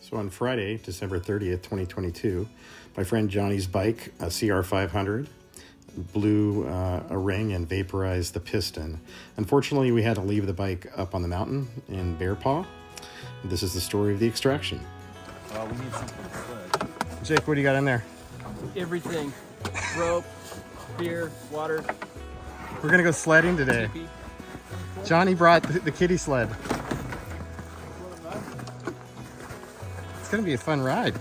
So on Friday, December 30th, 2022, my friend Johnny's bike, a CR500, blew a ring and vaporized the piston. Unfortunately, we had to leave the bike up on the mountain in Bear Paw. This is the story of the extraction. Well, we need something good. Jake, what do you got in there? Everything. Rope, beer, water. We're gonna go sledding today. TP. Johnny brought the kiddie sled. It's gonna be a fun ride.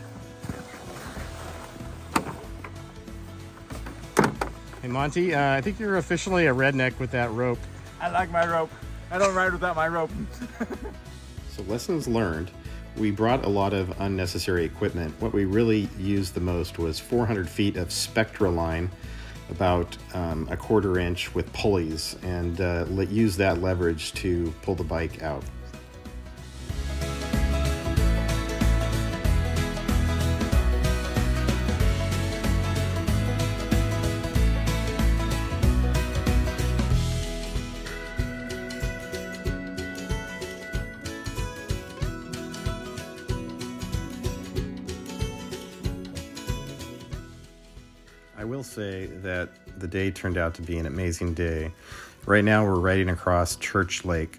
Hey Monty, I think you're officially a redneck with that rope. I like my rope. I don't ride without my rope. So lessons learned. We brought a lot of unnecessary equipment. What we really used the most was 400 feet of Spectra line, about a quarter inch with pulleys, and use that leverage to pull the bike out. I will say that the day turned out to be an amazing day. Right now we're riding across Church Lake.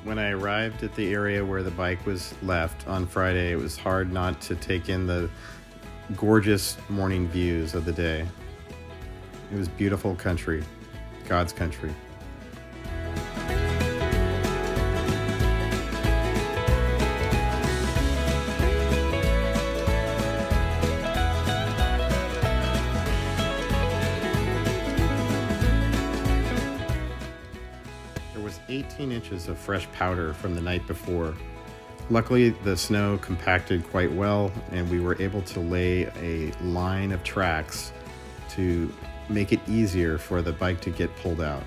When I arrived at the area where the bike was left on Friday, it was hard not to take in the gorgeous morning views of the day. It was beautiful country, God's country. There was 18 inches of fresh powder from the night before. Luckily, the snow compacted quite well, and we were able to lay a line of tracks to make it easier for the bike to get pulled out.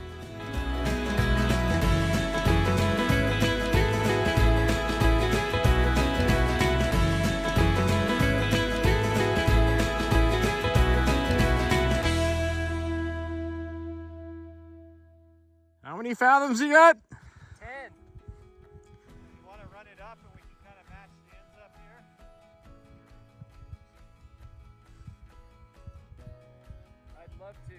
How many fathoms you got? 10. You want to run it up and we can kind of match the ends up here? I'd love to.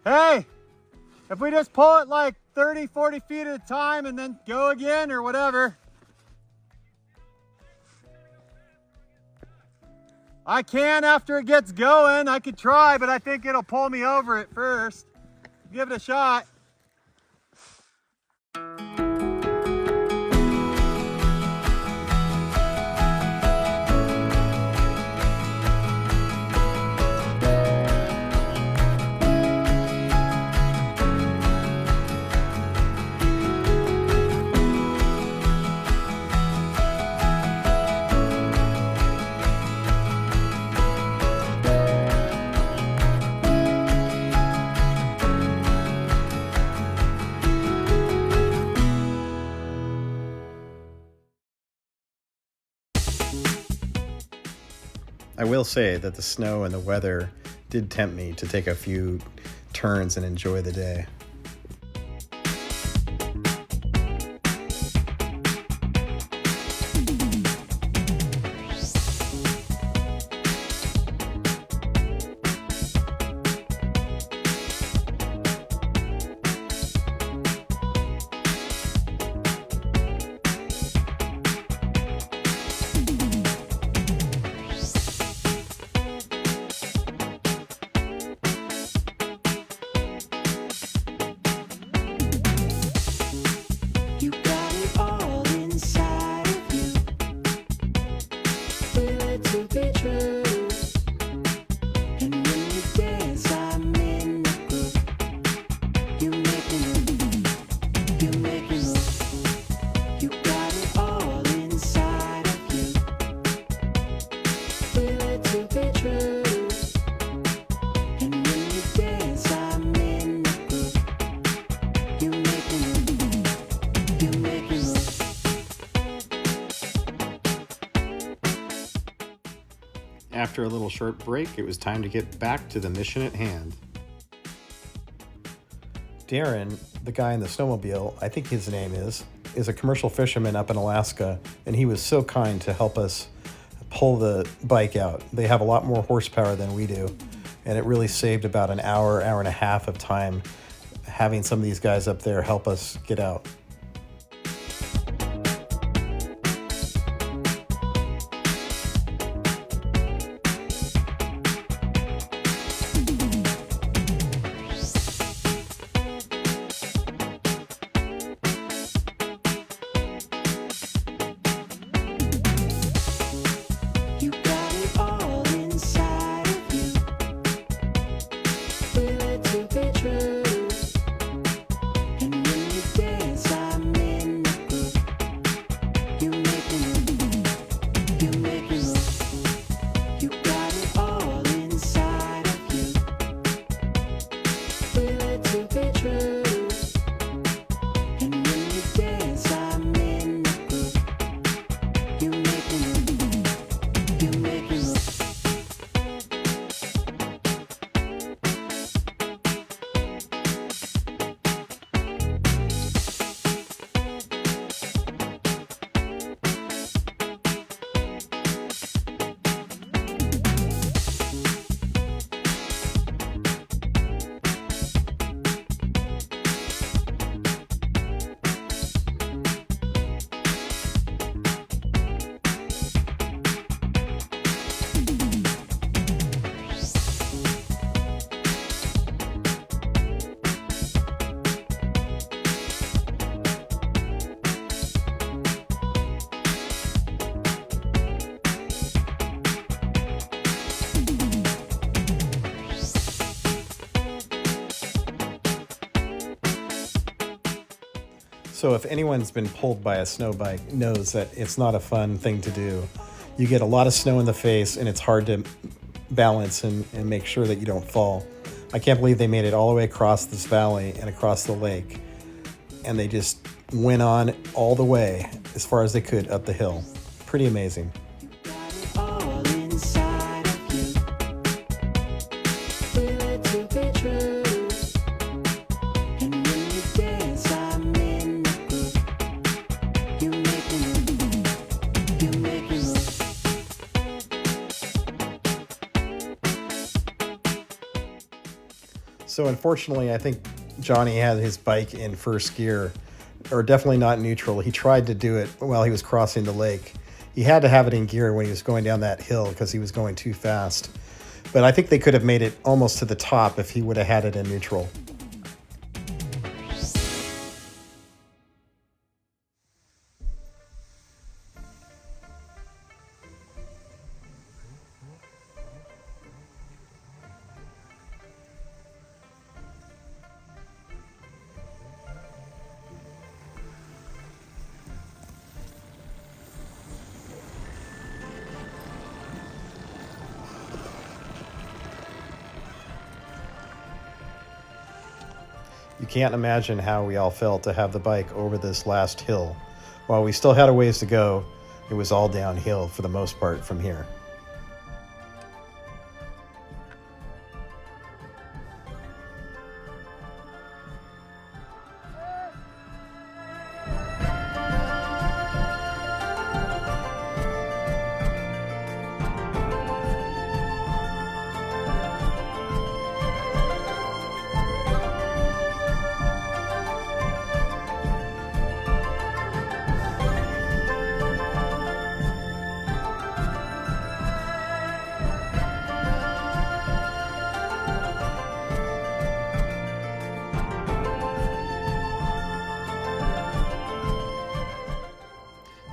Hey, if we just pull it like 30, 40 feet at a time and then go again or whatever. I can after it gets going. I could try, but I think it'll pull me over at first. Give it a shot. I will say that the snow and the weather did tempt me to take a few turns and enjoy the day. After a little short break, it was time to get back to the mission at hand. Darren, the guy in the snowmobile, I think his name is a commercial fisherman up in Alaska, and he was so kind to help us pull the bike out. They have a lot more horsepower than we do, and it really saved about an hour, hour and a half of time having some of these guys up there help us get out. So if anyone's been pulled by a snow bike knows that it's not a fun thing to do. You get a lot of snow in the face and it's hard to balance and make sure that you don't fall. I can't believe they made it all the way across this valley and across the lake. And they just went on all the way as far as they could up the hill. Pretty amazing. So unfortunately, I think Johnny had his bike in first gear, or definitely not neutral. He tried to do it while he was crossing the lake. He had to have it in gear when he was going down that hill because he was going too fast. But I think they could have made it almost to the top if he would have had it in neutral. You can't imagine how we all felt to have the bike over this last hill. While we still had a ways to go, it was all downhill for the most part from here.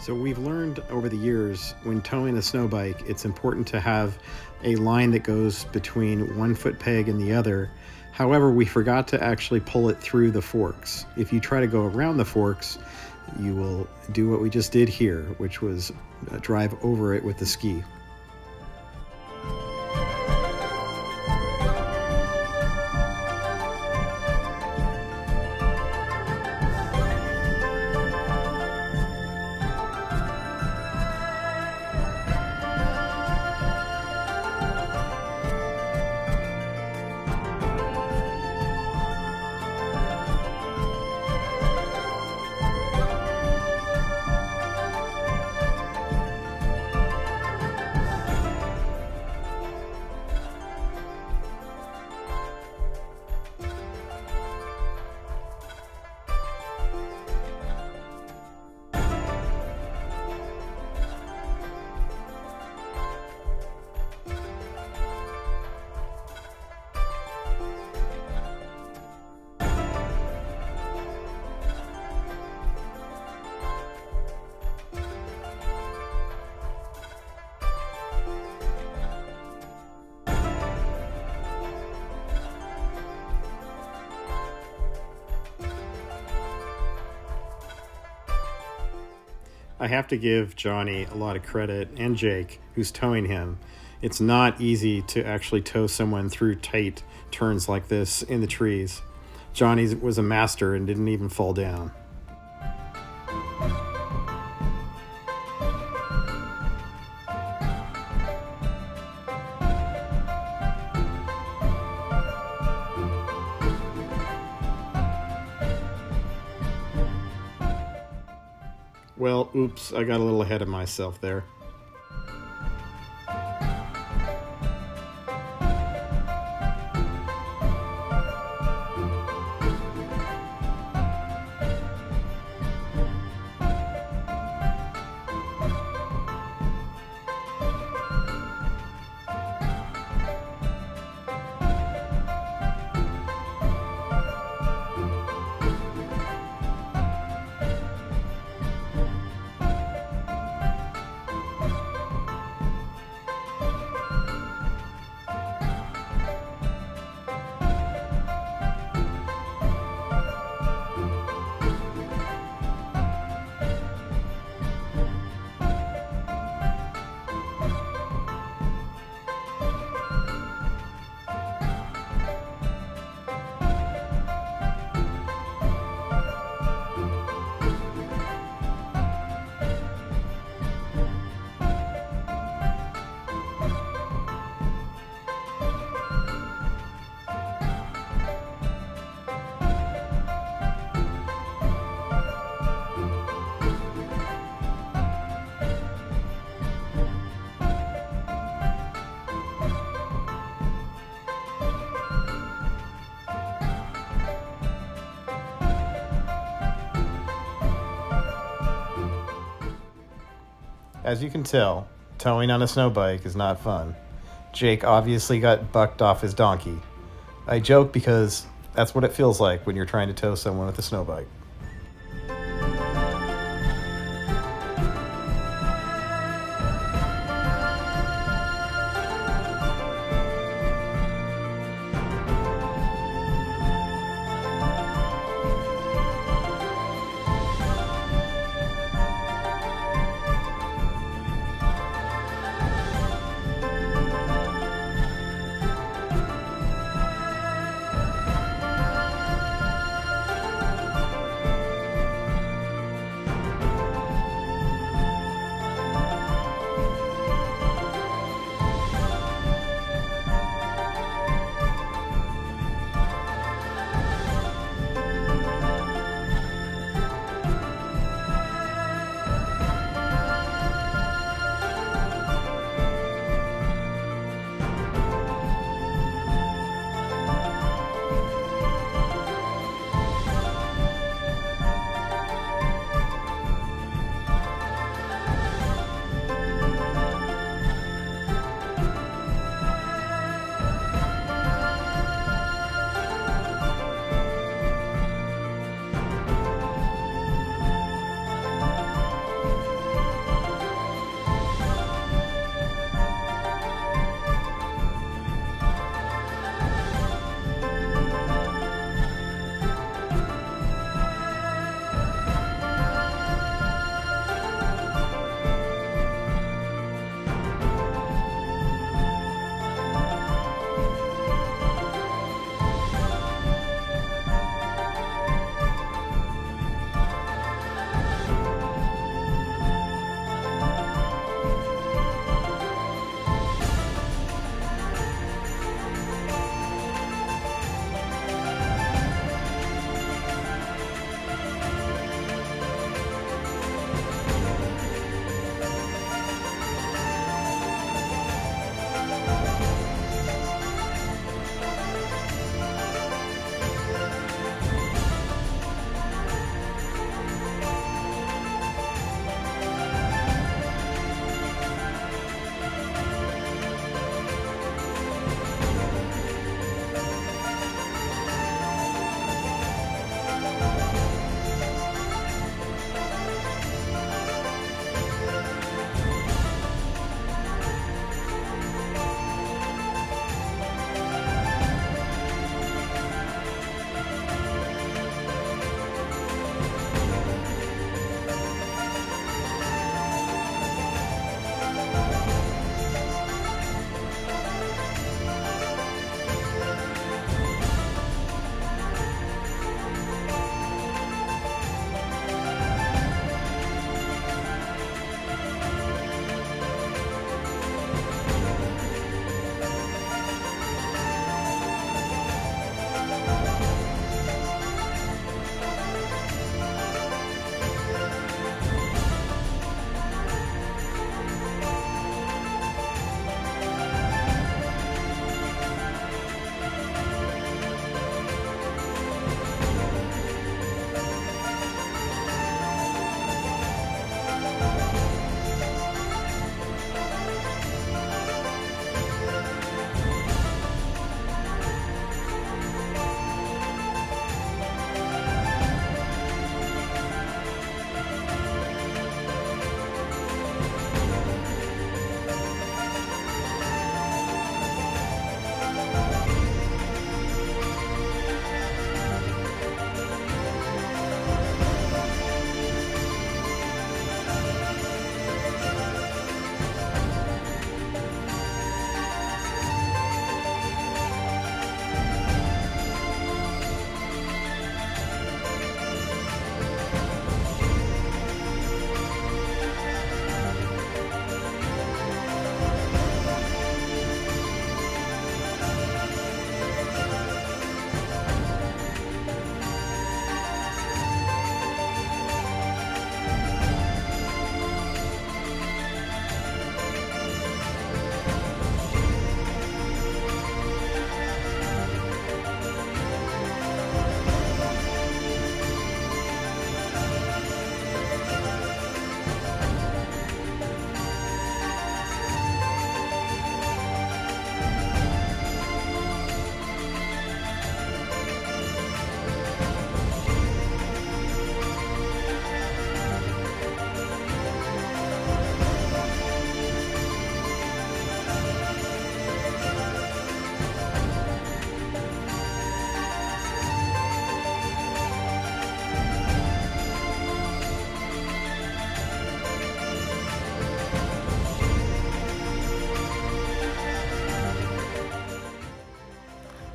So we've learned over the years, when towing a snow bike, it's important to have a line that goes between one foot peg and the other. However, we forgot to actually pull it through the forks. If you try to go around the forks, you will do what we just did here, which was drive over it with the ski. I have to give Johnny a lot of credit, and Jake, who's towing him. It's not easy to actually tow someone through tight turns like this in the trees. Johnny was a master and didn't even fall down. Well, oops, I got a little ahead of myself there. As you can tell, towing on a snow bike is not fun. Jake obviously got bucked off his donkey. I joke because that's what it feels like when you're trying to tow someone with a snow bike.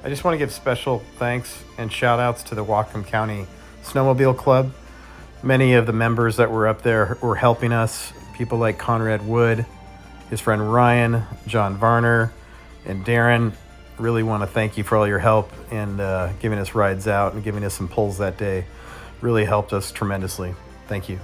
I just want to give special thanks and shout outs to the Whatcom County Snowmobile Club. Many of the members that were up there were helping us. People like Conrad Wood, his friend Ryan, John Varner, and Darren. Really want to thank you for all your help and giving us rides out and giving us some pulls that day. Really helped us tremendously. Thank you.